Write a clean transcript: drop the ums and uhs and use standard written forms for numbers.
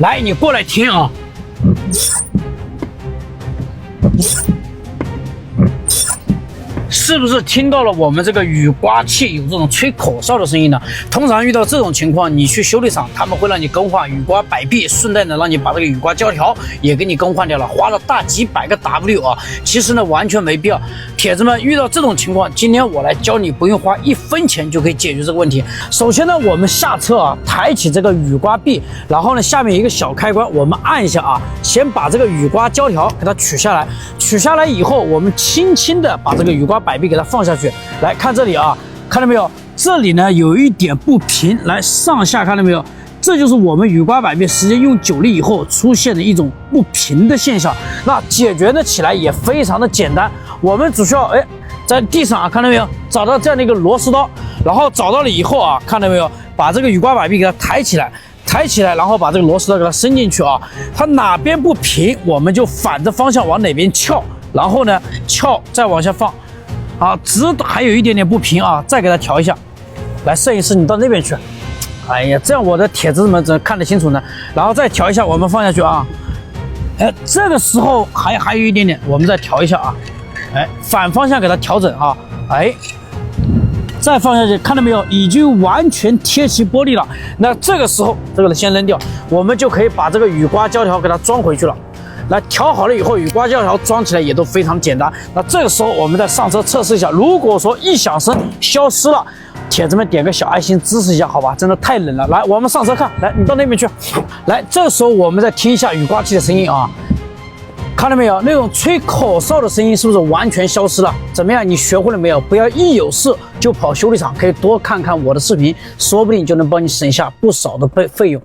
来，你过来听啊。是不是听到了我们这个雨刮器有这种吹口哨的声音呢？通常遇到这种情况，你去修理厂，他们会让你更换雨刮摆臂，顺带的让你把这个雨刮胶条也给你更换掉了，花了大几百个 W 啊！其实呢，完全没必要。铁子们，遇到这种情况，今天我来教你，不用花1分钱就可以解决这个问题。首先呢，我们下车啊，抬起这个雨刮臂，然后呢，下面一个小开关，我们按一下啊，先把这个雨刮胶条给它取下来。取下来以后，我们轻轻的把这个雨刮摆臂给它放下去。来看这里啊，看到没有？这里呢有一点不平，来上下看到没有？这就是我们雨刮摆臂时间用久了以后出现的一种不平的现象。那解决的起来也非常的简单，我们只需要在地上啊，看到没有？找到这样的一个螺丝刀，然后找到了以后啊，看到没有？把这个雨刮摆臂给它抬起来。抬起来，然后把这个螺丝刀给它伸进去啊，它哪边不平，我们就反着方向往哪边翘，然后呢翘再往下放，啊，直还有一点点不平啊，再给它调一下。来，摄影师你到那边去，哎呀，这样我的铁子们怎么看得清楚呢？然后再调一下，我们放下去啊，这个时候还有一点点，我们再调一下啊，反方向给它调整啊，再放下去，看到没有？已经完全贴齐玻璃了。那这个时候，这个先扔掉，我们就可以把这个雨刮胶条给它装回去了。来，调好了以后，雨刮胶条装起来也都非常简单。那这个时候，我们再上车测试一下。如果说一响声消失了，铁子们点个小爱心支持一下，好吧？真的太冷了。来，我们上车看。来，你到那边去。来，这个时候我们再听一下雨刮器的声音啊。看到没有？那种吹口哨的声音是不是完全消失了？怎么样？你学会了没有？不要一有事就跑修理厂，可以多看看我的视频，说不定就能帮你省下不少的费用。